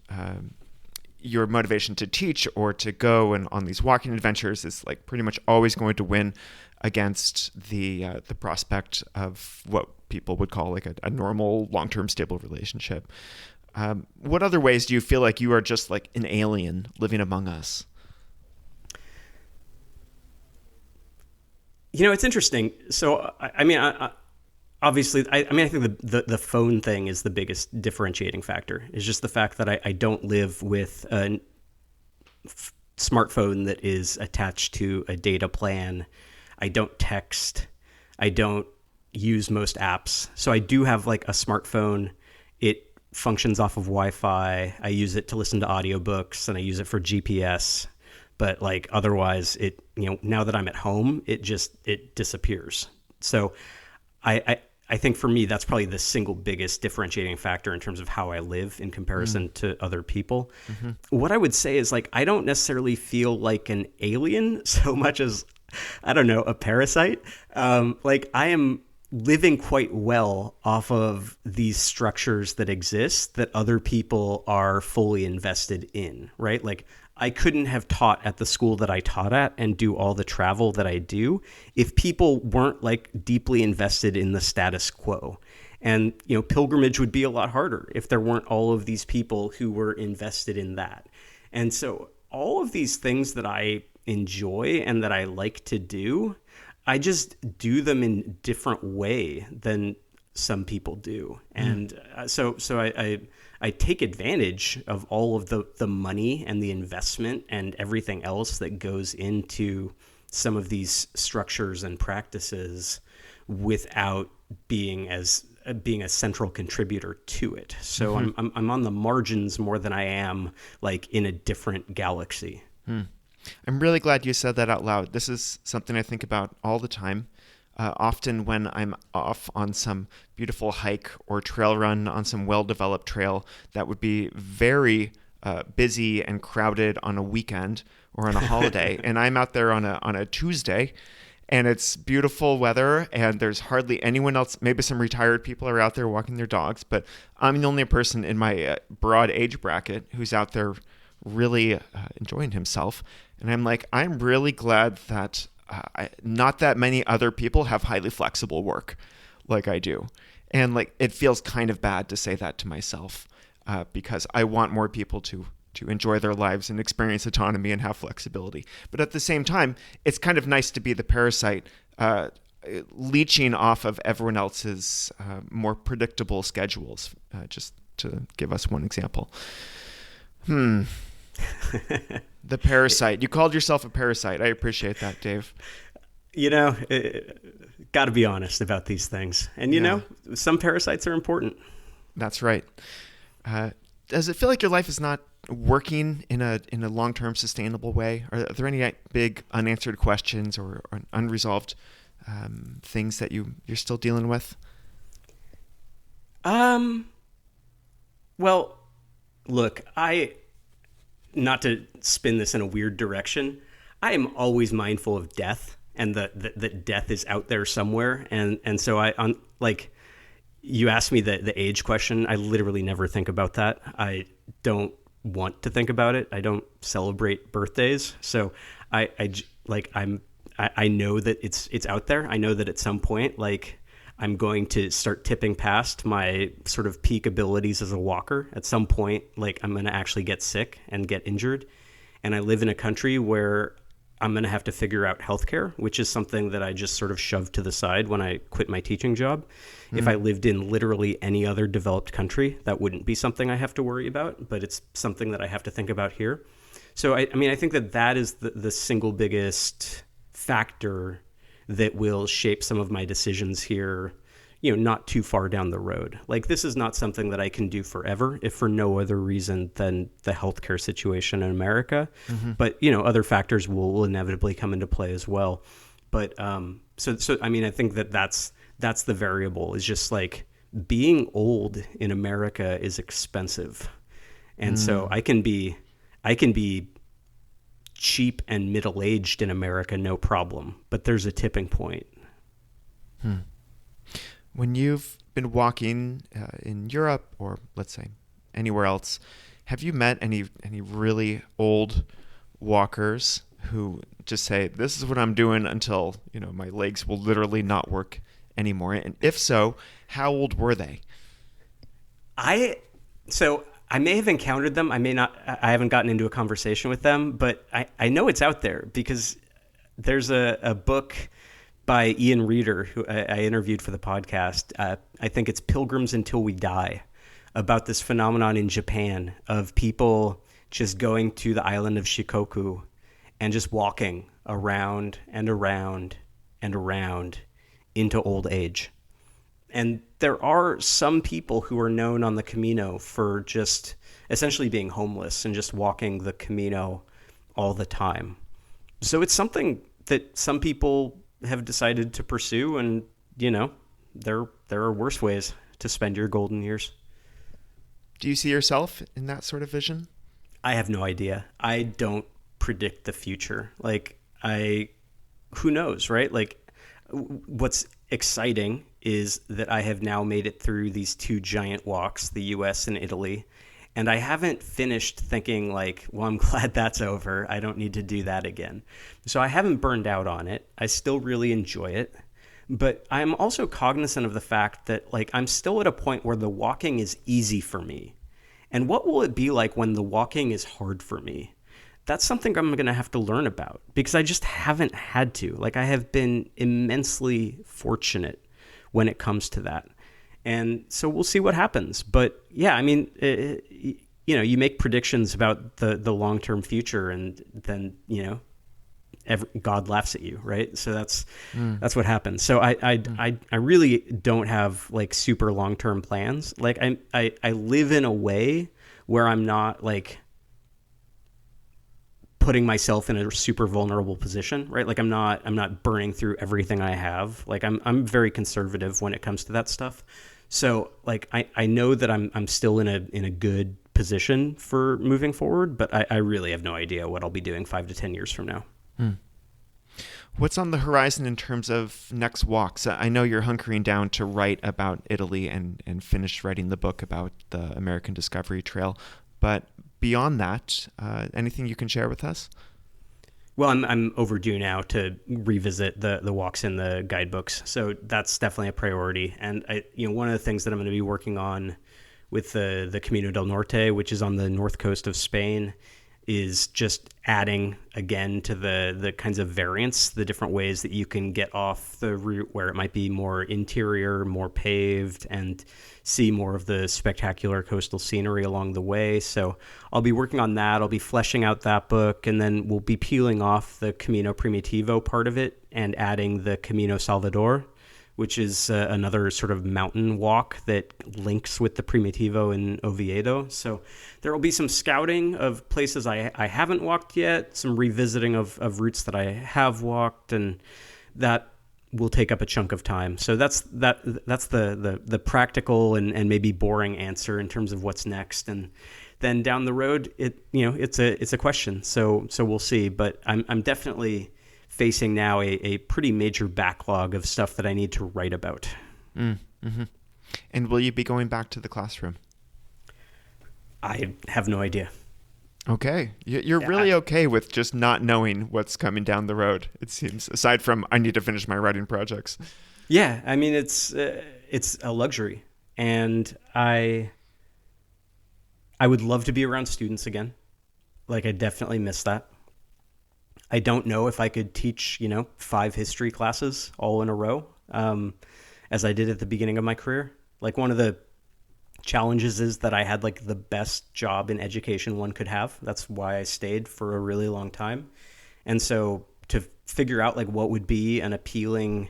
your motivation to teach or to go and on these walking adventures is like pretty much always going to win against the prospect of what people would call like a normal, long-term, stable relationship. What other ways do you feel like you are just like an alien living among us? You know, it's interesting. So, I mean, obviously, I mean, I think the phone thing is the biggest differentiating factor. It's just the fact that I don't live with a smartphone that is attached to a data plan. I don't text. I don't use most apps. So I do have like a smartphone. It functions off of Wi-Fi. I use it to listen to audiobooks and I use it for GPS. But like otherwise, now that I'm at home, it disappears. So I think for me, that's probably the single biggest differentiating factor in terms of how I live in comparison to other people. Mm-hmm. What I would say is like, I don't necessarily feel like an alien so much as, I don't know, a parasite. Like I am living quite well off of these structures that exist that other people are fully invested in, right? Like I couldn't have taught at the school that I taught at and do all the travel that I do if people weren't like deeply invested in the status quo. And, pilgrimage would be a lot harder if there weren't all of these people who were invested in that. And so all of these things that I enjoy and that I like to do, I just do them in a different way than some people do. And so I take advantage of all of the money and the investment and everything else that goes into some of these structures and practices without being a central contributor to it. So I'm on the margins more than I am like in a different galaxy. I'm really glad you said that out loud. This is something I think about all the time. Often when I'm off on some beautiful hike or trail run on some well-developed trail that would be very busy and crowded on a weekend or on a holiday, and I'm out there on a Tuesday, and it's beautiful weather, and there's hardly anyone else. Maybe some retired people are out there walking their dogs, but I'm the only person in my broad age bracket who's out there really enjoying himself. And I'm like, I'm really glad that not that many other people have highly flexible work like I do. And like, it feels kind of bad to say that to myself because I want more people to enjoy their lives and experience autonomy and have flexibility. But at the same time, it's kind of nice to be the parasite leeching off of everyone else's more predictable schedules, just to give us one example. The parasite. You called yourself a parasite. I appreciate that, Dave. Got to be honest about these things. And, some parasites are important. That's right. Does it feel like your life is not working in a long-term sustainable way? Are there any big unanswered questions or unresolved things that you're still dealing with? Um, well, look, not to spin this in a weird direction, I am always mindful of death and that death is out there somewhere. And so like, you asked me the age question. I literally never think about that. I don't want to think about it. I don't celebrate birthdays. So I know that it's out there. I know that at some point, like, I'm going to start tipping past my sort of peak abilities as a walker. At some point, like, I'm going to actually get sick and get injured. And I live in a country where I'm going to have to figure out healthcare, which is something that I just sort of shoved to the side when I quit my teaching job. If I lived in literally any other developed country, that wouldn't be something I have to worry about, but it's something that I have to think about here. So, I mean, I think that is the single biggest factor that will shape some of my decisions here, not too far down the road. Like, this is not something that I can do forever, if for no other reason than the healthcare situation in America. Mm-hmm. But, other factors will inevitably come into play as well. But so I mean, I think that's the variable, is just like, being old in America is expensive. And so I can be cheap and middle-aged in America, no problem. But there's a tipping point. When you've been walking in Europe, or let's say anywhere else, have you met any really old walkers who just say, this is what I'm doing until, my legs will literally not work anymore? And if so, how old were they? So I may have encountered them. I may not. I haven't gotten into a conversation with them, but I know it's out there, because there's a book by Ian Reader, who I interviewed for the podcast. I think it's Pilgrims Until We Die, about this phenomenon in Japan of people just going to the island of Shikoku and just walking around and around and around into old age. And there are some people who are known on the Camino for just essentially being homeless and just walking the Camino all the time. So it's something that some people have decided to pursue, and, there are worse ways to spend your golden years. Do you see yourself in that sort of vision? I have no idea. I don't predict the future. Like, who knows, right? Like, what's exciting is that I have now made it through these two giant walks, the US and Italy, and I haven't finished thinking like, well, I'm glad that's over. I don't need to do that again. So I haven't burned out on it. I still really enjoy it. But I'm also cognizant of the fact that, like, I'm still at a point where the walking is easy for me. And what will it be like when the walking is hard for me? That's something I'm going to have to learn about, because I just haven't had to. Like, I have been immensely fortunate when it comes to that. And so we'll see what happens. But yeah, I mean, you make predictions about the long-term future, and then, God laughs at you, right? So that's what happens. So I really don't have like super long-term plans. Like, I live in a way where I'm not like putting myself in a super vulnerable position, right? Like, I'm not burning through everything I have. Like, I'm very conservative when it comes to that stuff. So like, I know that I'm still in a good position for moving forward, but I really have no idea what I'll be doing 5 to 10 years from now. What's on the horizon in terms of next walks? I know you're hunkering down to write about Italy and finish writing the book about the American Discovery Trail. But beyond that, anything you can share with us? Well, I'm overdue now to revisit the walks in the guidebooks. So that's definitely a priority. And one of the things that I'm going to be working on with the Camino del Norte, which is on the north coast of Spain, is just adding again to the kinds of variants, the different ways that you can get off the route where it might be more interior, more paved, and see more of the spectacular coastal scenery along the way. So I'll be working on that. I'll be fleshing out that book, and then we'll be peeling off the Camino Primitivo part of it and adding the Camino Salvador, which is another sort of mountain walk that links with the Primitivo in Oviedo. So there will be some scouting of places I haven't walked yet, some revisiting of routes that I have walked, and that will take up a chunk of time. So that's the practical and maybe boring answer in terms of what's next. And then down the road, it's a question. So we'll see. But I'm definitely facing now a pretty major backlog of stuff that I need to write about. Mm-hmm. And will you be going back to the classroom? I have no idea. Okay. You're really okay with just not knowing what's coming down the road, it seems, aside from I need to finish my writing projects. Yeah, I mean, it's a luxury. And I would love to be around students again. Like, I definitely miss that. I don't know if I could teach, 5 history classes all in a row, as I did at the beginning of my career. Like, one of the challenges is that I had like the best job in education one could have. That's why I stayed for a really long time. And so to figure out like what would be an appealing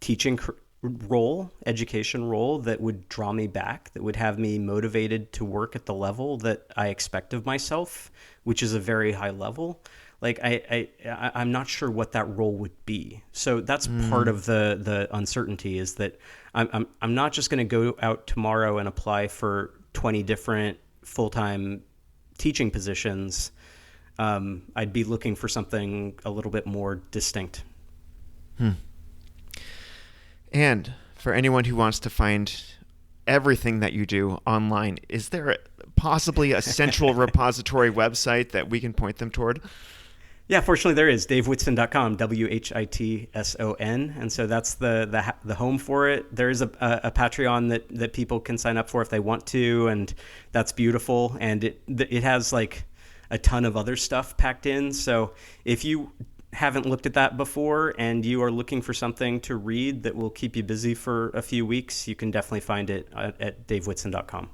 teaching role, education role that would draw me back, that would have me motivated to work at the level that I expect of myself, which is a very high level. Like I'm not sure what that role would be. So that's part of the uncertainty, is that I'm not just going to go out tomorrow and apply for 20 different full-time teaching positions. I'd be looking for something a little bit more distinct. And for anyone who wants to find everything that you do online, is there possibly a central repository website that we can point them toward? Yeah, fortunately there is. DaveWhitson.com, WHITSON. And so that's the home for it. There is a Patreon that people can sign up for if they want to, and that's beautiful. And it has like a ton of other stuff packed in. So if you haven't looked at that before and you are looking for something to read that will keep you busy for a few weeks, you can definitely find it at DaveWhitson.com.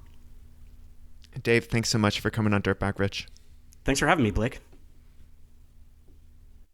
Dave, thanks so much for coming on Dirtbag Rich. Thanks for having me, Blake.